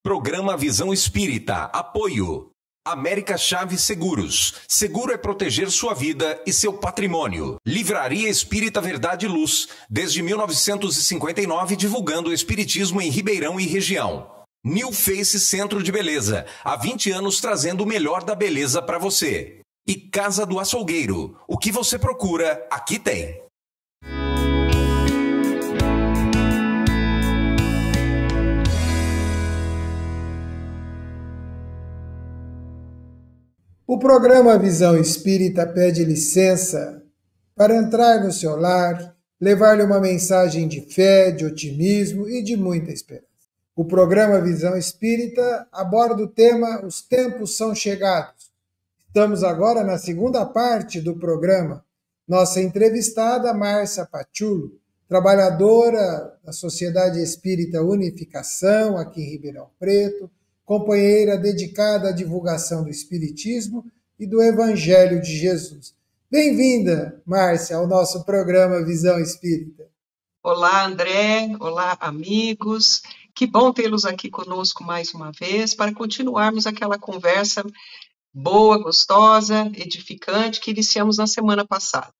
Programa Visão Espírita. Apoio. América Chaves Seguros. Seguro é proteger sua vida e seu patrimônio. Livraria Espírita Verdade e Luz. Desde 1959, divulgando o espiritismo em Ribeirão e região. New Face Centro de Beleza. Há 20 anos trazendo o melhor da beleza para você. E Casa do Açougueiro. O que você procura, aqui tem. O programa Visão Espírita pede licença para entrar no seu lar, levar-lhe uma mensagem de fé, de otimismo e de muita esperança. O programa Visão Espírita aborda o tema Os Tempos São Chegados. Estamos agora na segunda parte do programa. Nossa entrevistada, Márcia Paciullo, trabalhadora da Sociedade Espírita Unificação, aqui em Ribeirão Preto, companheira dedicada à divulgação do Espiritismo e do Evangelho de Jesus. Bem-vinda, Márcia, ao nosso programa Visão Espírita. Olá, André. Olá, amigos. Que bom tê-los aqui conosco mais uma vez para continuarmos aquela conversa boa, gostosa, edificante que iniciamos na semana passada.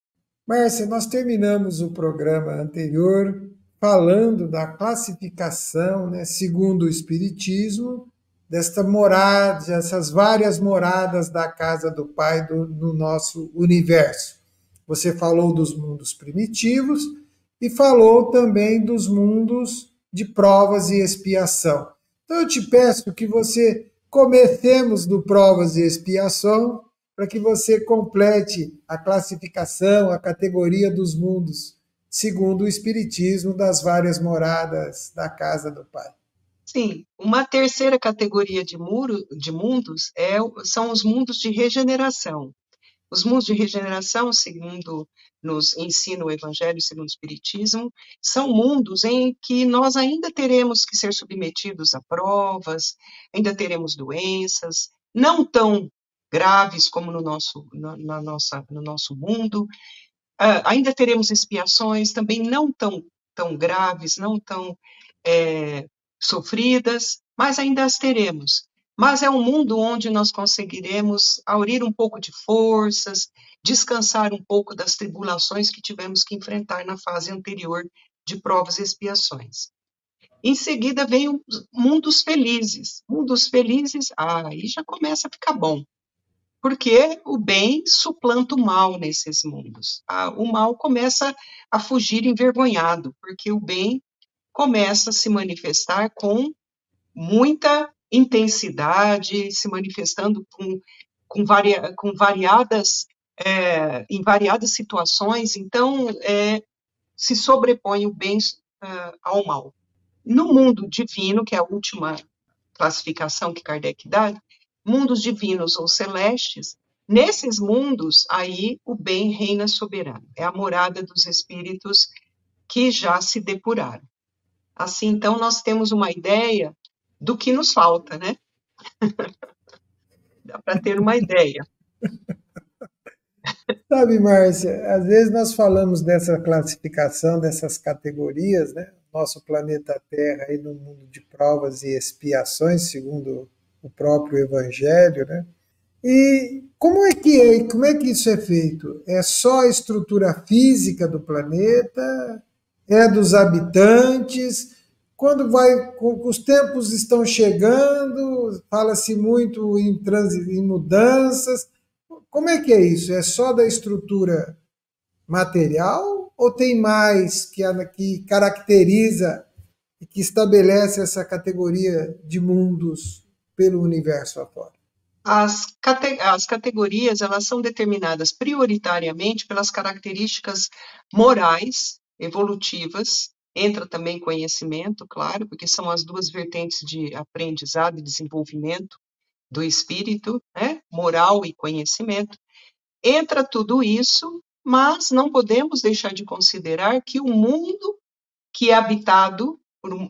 Márcia, nós terminamos o programa anterior falando da classificação, segundo o Espiritismo, desta morada, dessas várias moradas da casa do Pai no nosso universo. Você falou dos mundos primitivos e falou também dos mundos de provas e expiação. Então eu te peço que você comecemos do provas e expiação para que você complete a classificação, a categoria dos mundos, segundo o Espiritismo, das várias moradas da casa do Pai. Sim, uma terceira categoria de mundos são os mundos de regeneração. Os mundos de regeneração, segundo nos ensina o Evangelho, segundo o Espiritismo, são mundos em que nós ainda teremos que ser submetidos a provas, ainda teremos doenças, não tão graves como no nosso mundo, ainda teremos expiações, também não tão graves, não tão sofridas, mas ainda as teremos. Mas é um mundo onde nós conseguiremos aurir um pouco de forças, descansar um pouco das tribulações que tivemos que enfrentar na fase anterior de provas e expiações. Em seguida vem os mundos felizes. Mundos felizes, aí já começa a ficar bom, porque o bem suplanta o mal nesses mundos. O mal começa a fugir envergonhado, porque o bem começa a se manifestar com muita intensidade, se manifestando em variadas situações, então se sobrepõe o bem ao mal. No mundo divino, que é a última classificação que Kardec dá, mundos divinos ou celestes, nesses mundos, aí o bem reina soberano, é a morada dos espíritos que já se depuraram. Assim, então, nós temos uma ideia do que nos falta, né? Dá para ter uma ideia. Sabe, Márcia, às vezes nós falamos dessa classificação, dessas categorias, né? Nosso planeta Terra aí no mundo de provas e expiações, segundo o próprio Evangelho, né? E como é que isso é feito? É só a estrutura física do planeta? É dos habitantes? Quando os tempos estão chegando, fala-se muito em mudanças. Como é que é isso? É só da estrutura material ou tem mais que caracteriza e que estabelece essa categoria de mundos pelo universo afora? As categorias, elas são determinadas prioritariamente pelas características morais, evolutivas, entra também conhecimento, claro, porque são as duas vertentes de aprendizado e desenvolvimento do espírito, né? Moral e conhecimento. Entra tudo isso, mas não podemos deixar de considerar que o mundo que é habitado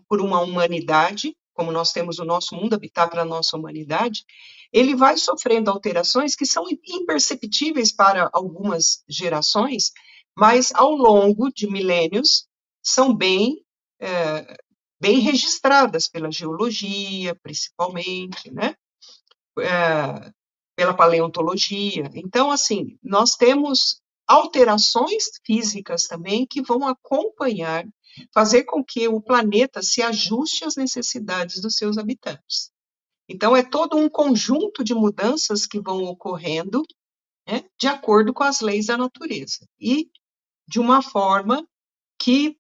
por uma humanidade, como nós temos o nosso mundo habitado pela nossa humanidade, ele vai sofrendo alterações que são imperceptíveis para algumas gerações, mas ao longo de milênios são bem bem registradas pela geologia, principalmente, né? Pela paleontologia. Então, assim, nós temos alterações físicas também que vão acompanhar, fazer com que o planeta se ajuste às necessidades dos seus habitantes. Então, é todo um conjunto de mudanças que vão ocorrendo, né, de acordo com as leis da natureza. E de uma forma que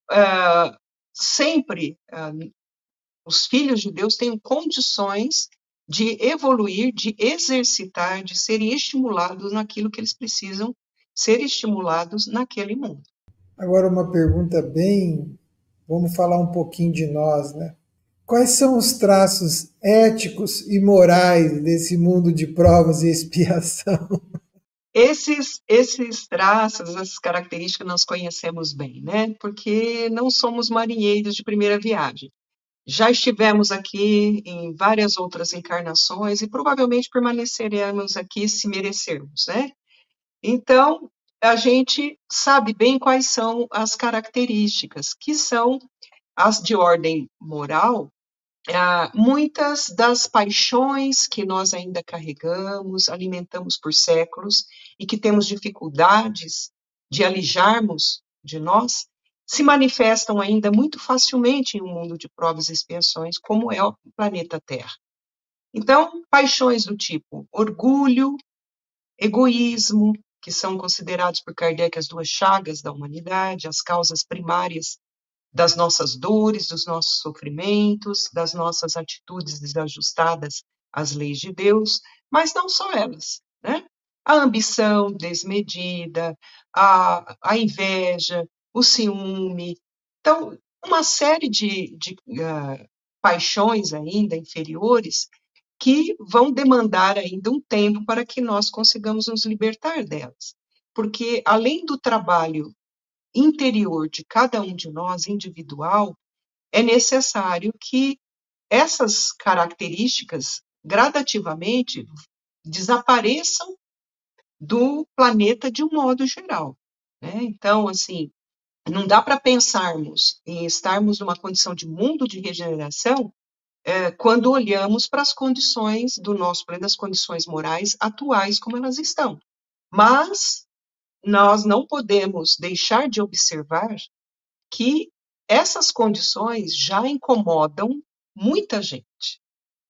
sempre os filhos de Deus tenham condições de evoluir, de exercitar, de serem estimulados naquilo que eles precisam ser estimulados naquele mundo. Agora uma pergunta bem, vamos falar um pouquinho de nós, né? Quais são os traços éticos e morais desse mundo de provas e expiação? Esses traços, essas características nós conhecemos bem, né? Porque não somos marinheiros de primeira viagem. Já estivemos aqui em várias outras encarnações e provavelmente permaneceremos aqui se merecermos, né? Então, a gente sabe bem quais são as características, que são as de ordem moral. Muitas das paixões que nós ainda carregamos, alimentamos por séculos e que temos dificuldades de alijarmos de nós, se manifestam ainda muito facilmente em um mundo de provas e expiações, como é o planeta Terra. Então, paixões do tipo orgulho, egoísmo, que são considerados por Kardec as duas chagas da humanidade, as causas primárias das nossas dores, dos nossos sofrimentos, das nossas atitudes desajustadas às leis de Deus, mas não só elas, né? A ambição desmedida, a inveja, o ciúme. Então, uma série de paixões ainda inferiores que vão demandar ainda um tempo para que nós consigamos nos libertar delas. Porque, além do trabalho interior de cada um de nós, individual, é necessário que essas características gradativamente desapareçam do planeta de um modo geral, né? Então, assim, não dá para pensarmos em estarmos numa condição de mundo de regeneração quando olhamos para as condições do nosso planeta, as condições morais atuais como elas estão. Mas nós não podemos deixar de observar que essas condições já incomodam muita gente.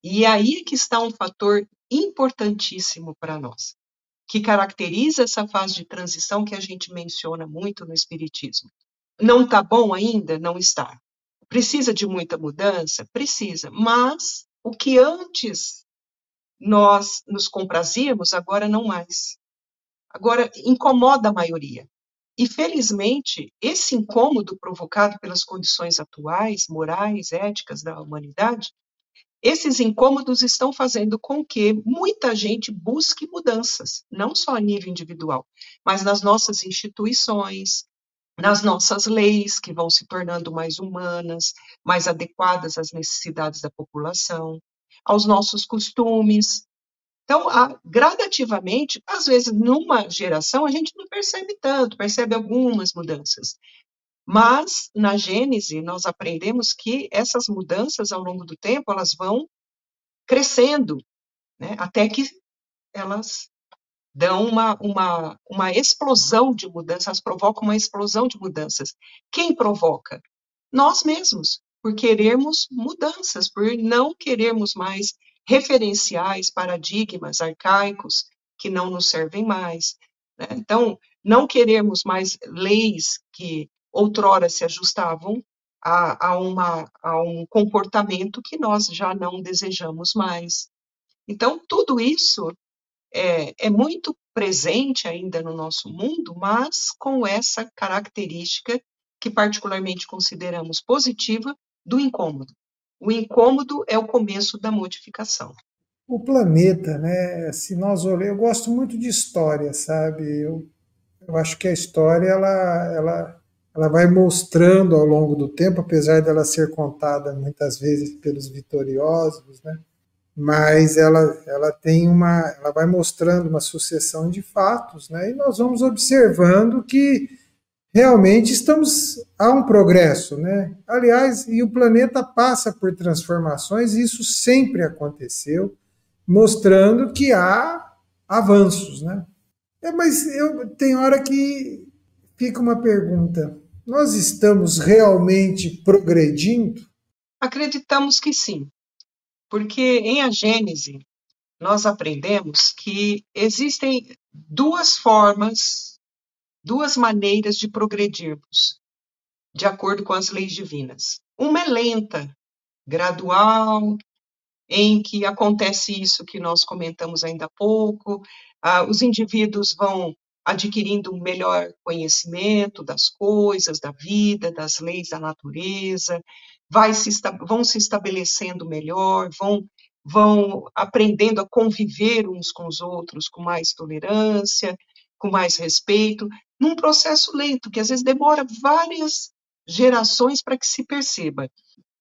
E aí é que está um fator importantíssimo para nós, que caracteriza essa fase de transição que a gente menciona muito no Espiritismo. Não está bom ainda? Não está. Precisa de muita mudança? Precisa. Mas o que antes nós nos comprazíamos, agora não mais. Agora incomoda a maioria. E, felizmente, esse incômodo provocado pelas condições atuais, morais, éticas da humanidade, esses incômodos estão fazendo com que muita gente busque mudanças, não só a nível individual, mas nas nossas instituições, nas nossas leis, que vão se tornando mais humanas, mais adequadas às necessidades da população, aos nossos costumes. Então, gradativamente, às vezes, numa geração, a gente não percebe tanto, percebe algumas mudanças. Mas, na Gênese, nós aprendemos que essas mudanças, ao longo do tempo, elas vão crescendo, né, até que elas dão uma explosão de mudanças, provocam uma explosão de mudanças. Quem provoca? Nós mesmos, por querermos mudanças, por não querermos mais referenciais, paradigmas arcaicos que não nos servem mais, né? Então, não queremos mais leis que outrora se ajustavam a um comportamento que nós já não desejamos mais. Então, tudo isso é muito presente ainda no nosso mundo, mas com essa característica que particularmente consideramos positiva do incômodo. O incômodo é o começo da modificação. O planeta, né? Se nós olhamos, eu gosto muito de história, sabe? Eu acho que a história ela vai mostrando ao longo do tempo, apesar dela ser contada muitas vezes pelos vitoriosos, né? Mas ela vai mostrando uma sucessão de fatos, né? E nós vamos observando que realmente há um progresso, né? Aliás, e o planeta passa por transformações, e isso sempre aconteceu, mostrando que há avanços, né? Mas tem hora que fica uma pergunta: nós estamos realmente progredindo? Acreditamos que sim, porque em A Gênese nós aprendemos que existem duas formas, duas maneiras de progredirmos, de acordo com as leis divinas. Uma é lenta, gradual, em que acontece isso que nós comentamos ainda há pouco, os indivíduos vão adquirindo um melhor conhecimento das coisas, da vida, das leis da natureza, vão se estabelecendo melhor, vão aprendendo a conviver uns com os outros com mais tolerância, com mais respeito, num processo lento, que às vezes demora várias gerações para que se perceba.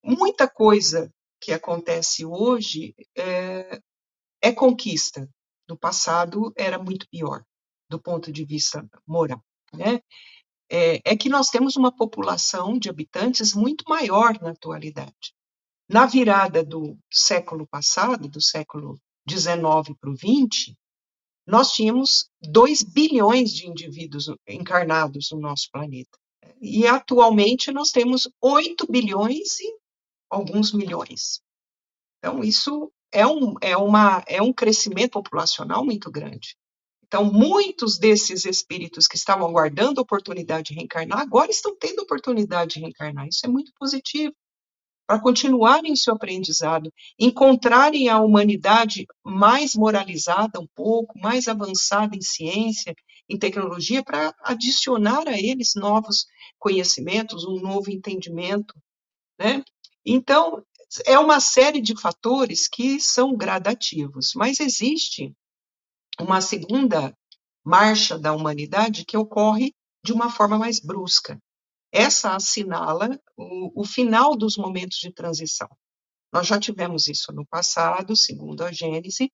Muita coisa que acontece hoje é conquista. No passado era muito pior, do ponto de vista moral, né? É que nós temos uma população de habitantes muito maior na atualidade. Na virada do século passado, do século XIX para o XX, nós tínhamos 2 bilhões de indivíduos encarnados no nosso planeta. E atualmente nós temos 8 bilhões e alguns milhões. Então, isso é um crescimento populacional muito grande. Então, muitos desses espíritos que estavam aguardando a oportunidade de reencarnar, agora estão tendo a oportunidade de reencarnar. Isso é muito positivo, para continuarem o seu aprendizado, encontrarem a humanidade mais moralizada um pouco, mais avançada em ciência, em tecnologia, para adicionar a eles novos conhecimentos, um novo entendimento, né? Então, é uma série de fatores que são gradativos, mas existe uma segunda marcha da humanidade que ocorre de uma forma mais brusca. Essa assinala o final dos momentos de transição. Nós já tivemos isso no passado, segundo a Gênese,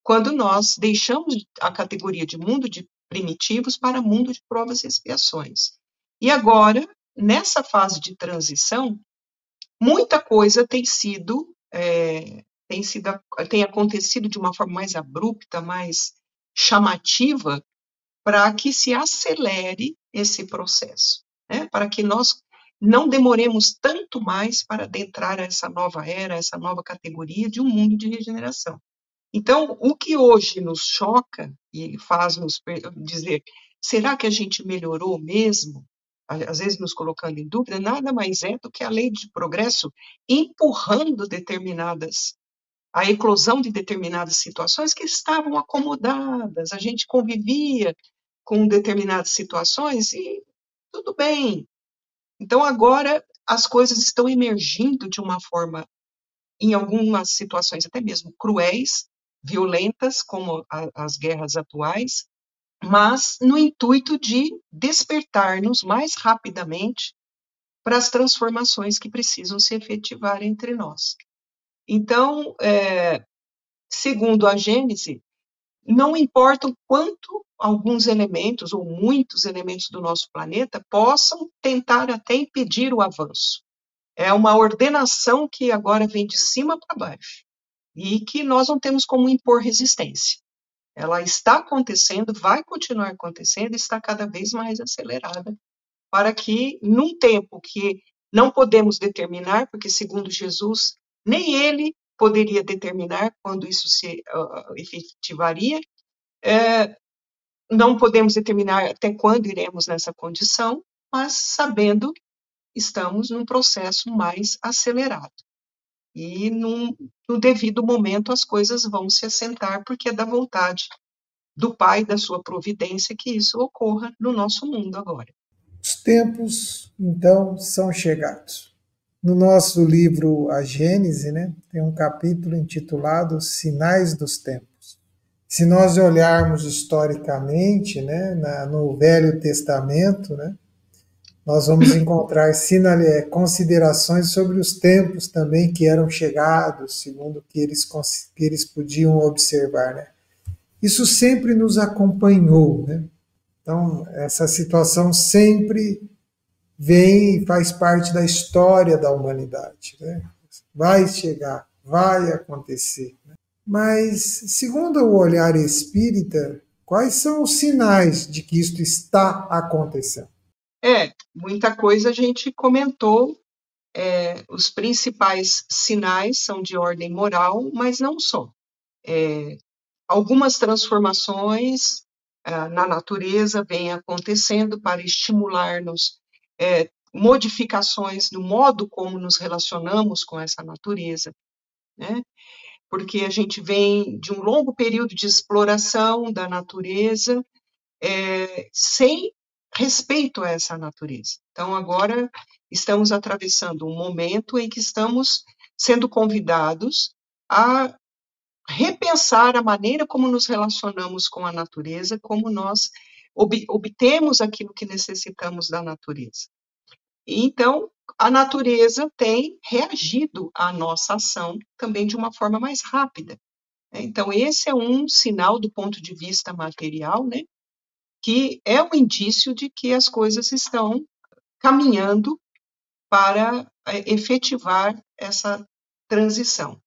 quando nós deixamos a categoria de mundo de primitivos para mundo de provas e expiações. E agora, nessa fase de transição, muita coisa tem acontecido de uma forma mais abrupta, mais chamativa, para que se acelere esse processo, né? Para que nós não demoremos tanto mais para adentrar essa nova era, essa nova categoria de um mundo de regeneração. Então, o que hoje nos choca e faz nos dizer, será que a gente melhorou mesmo? Às vezes nos colocando em dúvida, nada mais é do que a lei de progresso empurrando a eclosão de determinadas situações que estavam acomodadas, a gente convivia com determinadas situações e tudo bem. Então, agora as coisas estão emergindo de uma forma, em algumas situações até mesmo cruéis, violentas, como as guerras atuais, mas no intuito de despertar-nos mais rapidamente para as transformações que precisam se efetivar entre nós. Então, segundo a Gênese, não importa o quanto alguns elementos ou muitos elementos do nosso planeta possam tentar até impedir o avanço. É uma ordenação que agora vem de cima para baixo e que nós não temos como impor resistência. Ela está acontecendo, vai continuar acontecendo e está cada vez mais acelerada para que, num tempo que não podemos determinar, porque, segundo Jesus, nem ele poderia determinar quando isso se efetivaria, não podemos determinar até quando iremos nessa condição, mas sabendo estamos num processo mais acelerado. E no devido momento as coisas vão se assentar, porque é da vontade do Pai, da sua providência, que isso ocorra no nosso mundo agora. Os tempos, então, são chegados. No nosso livro A Gênese, né, tem um capítulo intitulado Sinais dos Tempos. Se nós olharmos historicamente, né, no Velho Testamento, né, nós vamos encontrar considerações sobre os tempos também que eram chegados, segundo o que eles podiam observar, né? Isso sempre nos acompanhou, né? Então, essa situação sempre vem e faz parte da história da humanidade, né? Vai chegar, vai acontecer. Mas, segundo o olhar espírita, quais são os sinais de que isto está acontecendo? Muita coisa a gente comentou. Os principais sinais são de ordem moral, mas não só. Algumas transformações na natureza vêm acontecendo para estimular-nos, modificações no modo como nos relacionamos com essa natureza, né? Porque a gente vem de um longo período de exploração da natureza, sem respeito a essa natureza. Então, agora estamos atravessando um momento em que estamos sendo convidados a repensar a maneira como nos relacionamos com a natureza, como nós obtemos aquilo que necessitamos da natureza. Então, a natureza tem reagido à nossa ação também de uma forma mais rápida. Então, esse é um sinal do ponto de vista material, né, que é um indício de que as coisas estão caminhando para efetivar essa transição.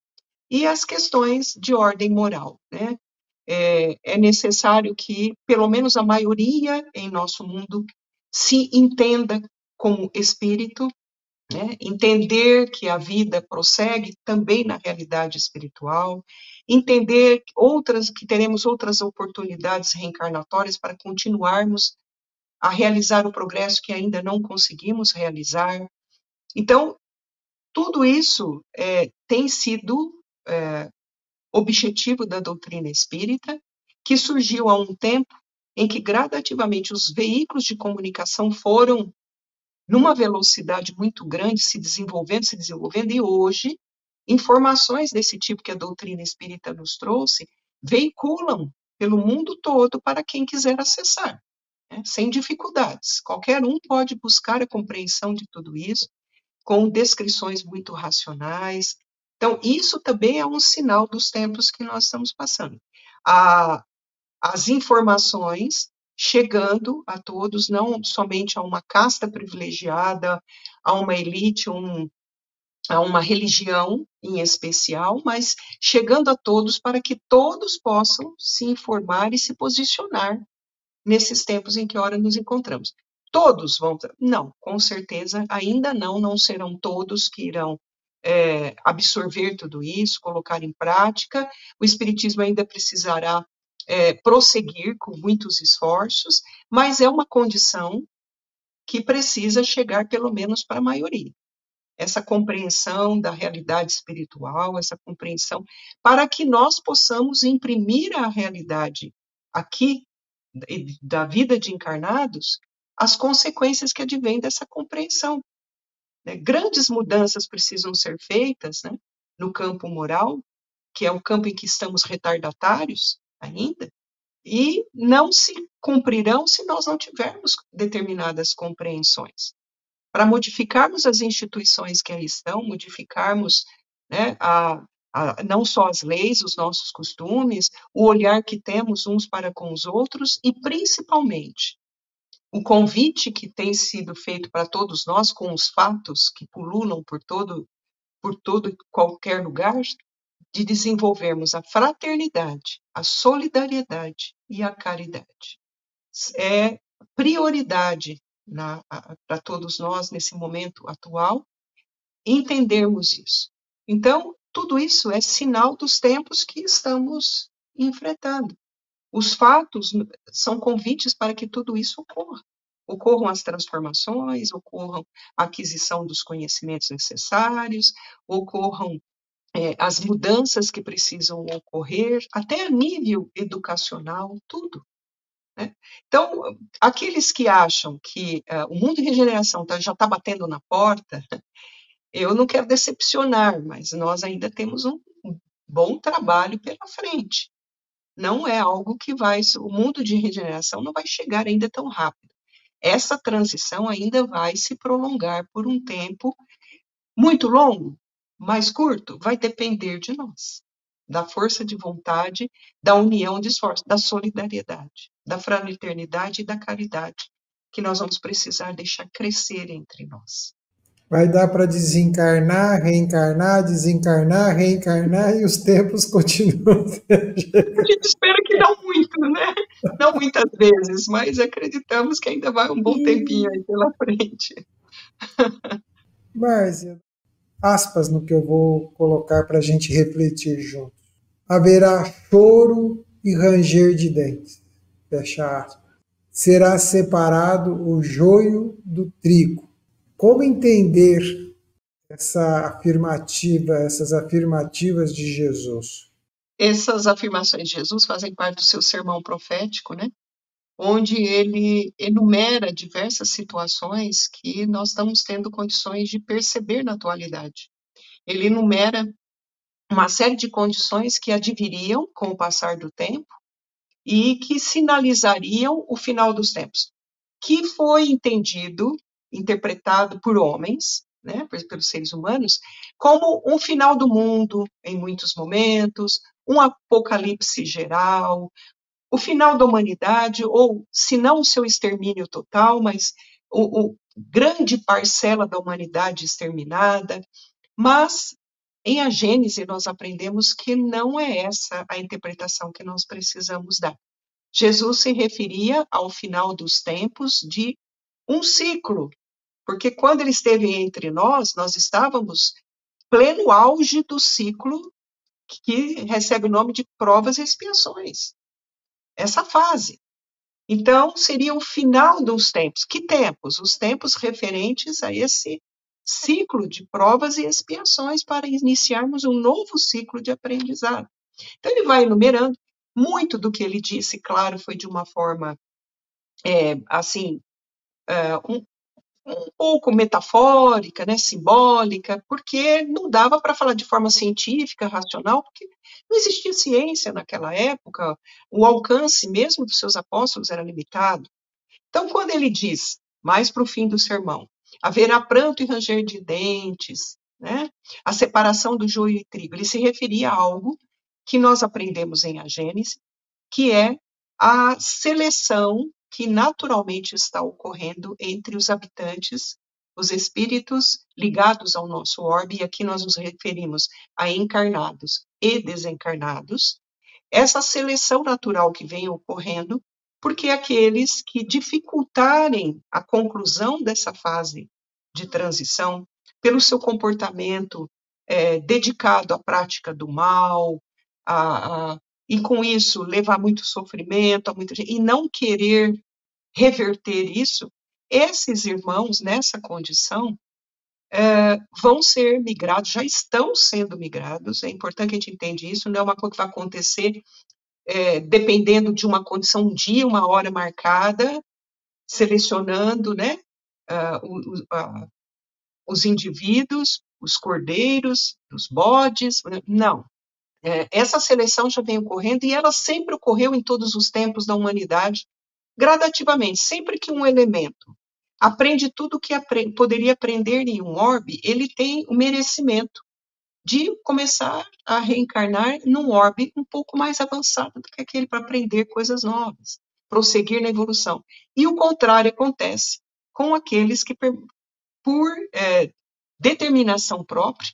E as questões de ordem moral, né? É necessário que, pelo menos a maioria em nosso mundo, se entenda como espírito, né? Entender que a vida prossegue também na realidade espiritual, entender que teremos outras oportunidades reencarnatórias para continuarmos a realizar o progresso que ainda não conseguimos realizar. Então, tudo isso tem sido objetivo da doutrina espírita, que surgiu há um tempo em que gradativamente os veículos de comunicação foram numa velocidade muito grande, se desenvolvendo, e hoje, informações desse tipo que a doutrina espírita nos trouxe, veiculam pelo mundo todo para quem quiser acessar, né, sem dificuldades. Qualquer um pode buscar a compreensão de tudo isso, com descrições muito racionais. Então, isso também é um sinal dos tempos que nós estamos passando. As informações chegando a todos, não somente a uma casta privilegiada, a uma elite, a uma religião em especial, mas chegando a todos para que todos possam se informar e se posicionar nesses tempos em que ora nos encontramos. Todos vão? Não, com certeza ainda não serão todos que irão absorver tudo isso, colocar em prática. O Espiritismo ainda precisará prosseguir com muitos esforços, mas é uma condição que precisa chegar pelo menos para a maioria. Essa compreensão da realidade espiritual, essa compreensão, para que nós possamos imprimir à realidade aqui da vida de encarnados as consequências que advêm dessa compreensão, né? Grandes mudanças precisam ser feitas, né, no campo moral, que é o campo em que estamos retardatários ainda, e não se cumprirão se nós não tivermos determinadas compreensões. Para modificarmos as instituições que aí estão, modificarmos, né, não só as leis, os nossos costumes, o olhar que temos uns para com os outros e, principalmente, o convite que tem sido feito para todos nós com os fatos que pululam por todo e qualquer lugar, de desenvolvermos a fraternidade, a solidariedade e a caridade. É prioridade para todos nós nesse momento atual entendermos isso. Então, tudo isso é sinal dos tempos que estamos enfrentando. Os fatos são convites para que tudo isso ocorra. Ocorram as transformações, ocorram a aquisição dos conhecimentos necessários, ocorram as mudanças que precisam ocorrer, até a nível educacional, tudo, né? Então, aqueles que acham que o mundo de regeneração já está batendo na porta, eu não quero decepcionar, mas nós ainda temos um bom trabalho pela frente. Não é algo que o mundo de regeneração não vai chegar ainda tão rápido. Essa transição ainda vai se prolongar por um tempo muito longo, mais curto, vai depender de nós. da força de vontade, da união de esforço, da solidariedade, da fraternidade e da caridade, que nós vamos precisar deixar crescer entre nós. Vai dar para desencarnar, reencarnar, desencarnar, reencarnar e os tempos continuam. A gente espera que não muito, né? Não muitas vezes, mas acreditamos que ainda vai um bom tempinho aí pela frente. Márcia, aspas no que eu vou colocar para a gente refletir junto. Haverá choro e ranger de dentes. Fecha aspas. Será separado o joio do trigo. Como entender essas afirmativas de Jesus? Essas afirmações de Jesus fazem parte do seu sermão profético, né? Onde ele enumera diversas situações que nós estamos tendo condições de perceber na atualidade. Ele enumera uma série de condições que adviriam com o passar do tempo e que sinalizariam o final dos tempos, que foi interpretado por homens, né, pelos seres humanos, como um final do mundo em muitos momentos, um apocalipse geral, o final da humanidade, ou se não o seu extermínio total, mas o grande parcela da humanidade exterminada. Mas em A Gênese nós aprendemos que não é essa a interpretação que nós precisamos dar. Jesus se referia ao final dos tempos de um ciclo, porque quando ele esteve entre nós estávamos pleno auge do ciclo que recebe o nome de provas e expiações. Essa fase. Então, seria o final dos tempos. Que tempos? Os tempos referentes a esse ciclo de provas e expiações para iniciarmos um novo ciclo de aprendizado. Então, ele vai enumerando. Muito do que ele disse, claro, foi de uma forma, um pouco metafórica, né, simbólica, porque não dava para falar de forma científica, racional, porque não existia ciência naquela época, o alcance mesmo dos seus apóstolos era limitado. Então, quando ele diz, mais para o fim do sermão, haverá pranto e ranger de dentes, né, a separação do joio e trigo, ele se referia a algo que nós aprendemos em A Gênese, que é a seleção que naturalmente está ocorrendo entre os habitantes, os espíritos ligados ao nosso orbe, e aqui nós nos referimos a encarnados e desencarnados, essa seleção natural que vem ocorrendo, porque aqueles que dificultarem a conclusão dessa fase de transição, pelo seu comportamento dedicado à prática do mal, e com isso levar muito sofrimento a muita gente, e não querer reverter isso, esses irmãos nessa condição vão ser migrados, já estão sendo migrados, é importante que a gente entenda isso, não é uma coisa que vai acontecer dependendo de uma condição, um dia, uma hora marcada, selecionando, né, os indivíduos, os cordeiros, os bodes, não. Essa seleção já vem ocorrendo e ela sempre ocorreu em todos os tempos da humanidade, gradativamente. Sempre que um elemento aprende tudo o que poderia aprender em um orbe, ele tem o merecimento de começar a reencarnar num orbe um pouco mais avançado do que aquele para aprender coisas novas, prosseguir na evolução. E o contrário acontece com aqueles que, por determinação própria,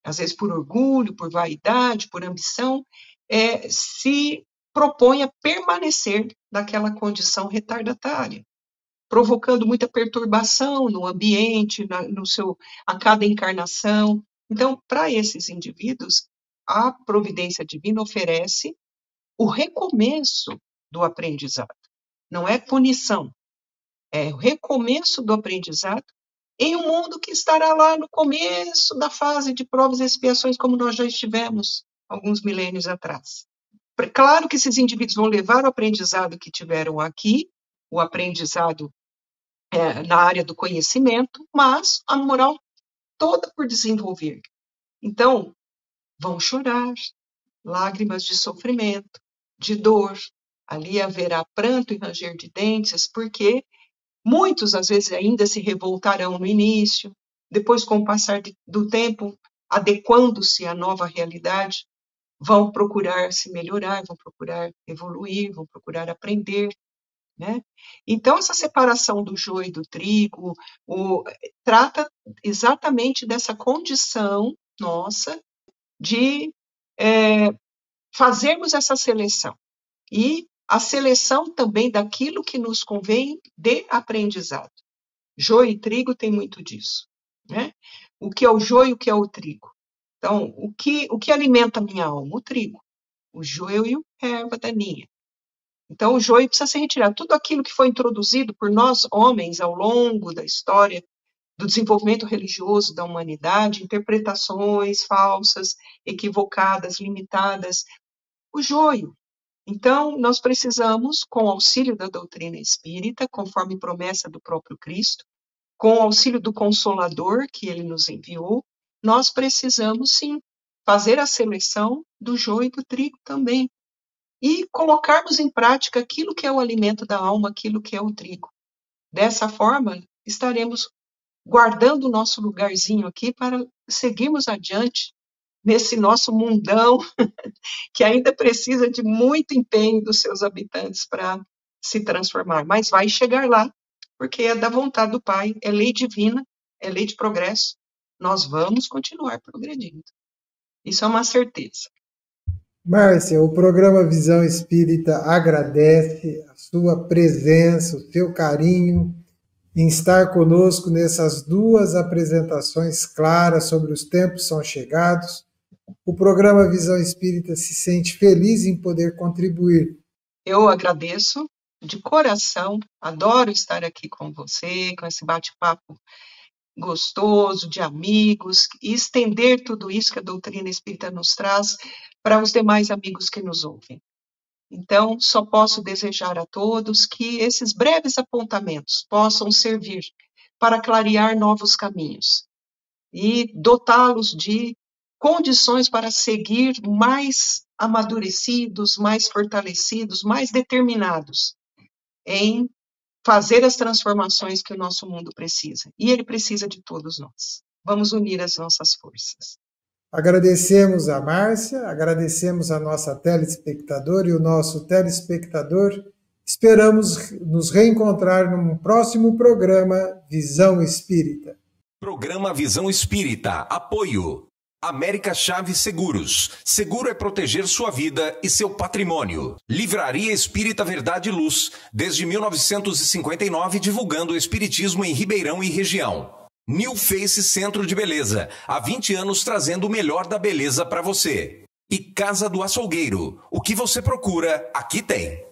às vezes por orgulho, por vaidade, por ambição, se propõe a permanecer naquela condição retardatária, provocando muita perturbação no ambiente, a cada encarnação. Então, para esses indivíduos, a providência divina oferece o recomeço do aprendizado. Não é punição, é o recomeço do aprendizado em um mundo que estará lá no começo da fase de provas e expiações, como nós já estivemos alguns milênios atrás. Claro que esses indivíduos vão levar o aprendizado que tiveram aqui, o aprendizado na área do conhecimento, mas a moral toda por desenvolver. Então, vão chorar, lágrimas de sofrimento, de dor. Ali haverá pranto e ranger de dentes, porque muitos, às vezes, ainda se revoltarão no início, depois, com o passar do tempo, adequando-se à nova realidade, vão procurar se melhorar, vão procurar evoluir, vão procurar aprender, né? Então, essa separação do joio e do trigo trata exatamente dessa condição nossa de fazermos essa seleção. E a seleção também daquilo que nos convém de aprendizado. Joio e trigo tem muito disso, né? O que é o joio e o que é o trigo? Então, o que alimenta a minha alma? O trigo. O joio é a erva daninha. Então, o joio precisa ser retirado. Tudo aquilo que foi introduzido por nós, homens, ao longo da história do desenvolvimento religioso da humanidade, interpretações falsas, equivocadas, limitadas, o joio. Então, nós precisamos, com o auxílio da doutrina espírita, conforme promessa do próprio Cristo, com o auxílio do Consolador que ele nos enviou, nós precisamos, sim, fazer a seleção do joio e do trigo também. E colocarmos em prática aquilo que é o alimento da alma, aquilo que é o trigo. Dessa forma, estaremos guardando o nosso lugarzinho aqui para seguirmos adiante nesse nosso mundão que ainda precisa de muito empenho dos seus habitantes para se transformar. Mas vai chegar lá, porque é da vontade do Pai, é lei divina, é lei de progresso. Nós vamos continuar progredindo. Isso é uma certeza. Márcia, o programa Visão Espírita agradece a sua presença, o seu carinho em estar conosco nessas duas apresentações claras sobre os tempos são chegados. O programa Visão Espírita se sente feliz em poder contribuir. Eu agradeço de coração, adoro estar aqui com você, com esse bate-papo gostoso, de amigos, e estender tudo isso que a doutrina espírita nos traz para os demais amigos que nos ouvem. Então, só posso desejar a todos que esses breves apontamentos possam servir para clarear novos caminhos e dotá-los de condições para seguir mais amadurecidos, mais fortalecidos, mais determinados em fazer as transformações que o nosso mundo precisa. E ele precisa de todos nós. Vamos unir as nossas forças. Agradecemos a Márcia, agradecemos a nossa telespectadora e o nosso telespectador. Esperamos nos reencontrar num próximo programa Visão Espírita. Programa Visão Espírita. Apoio. América Chaves Seguros. Seguro é proteger sua vida e seu patrimônio. Livraria Espírita Verdade e Luz. Desde 1959, divulgando o espiritismo em Ribeirão e região. New Face Centro de Beleza. Há 20 anos trazendo o melhor da beleza para você. E Casa do Açougueiro. O que você procura, aqui tem.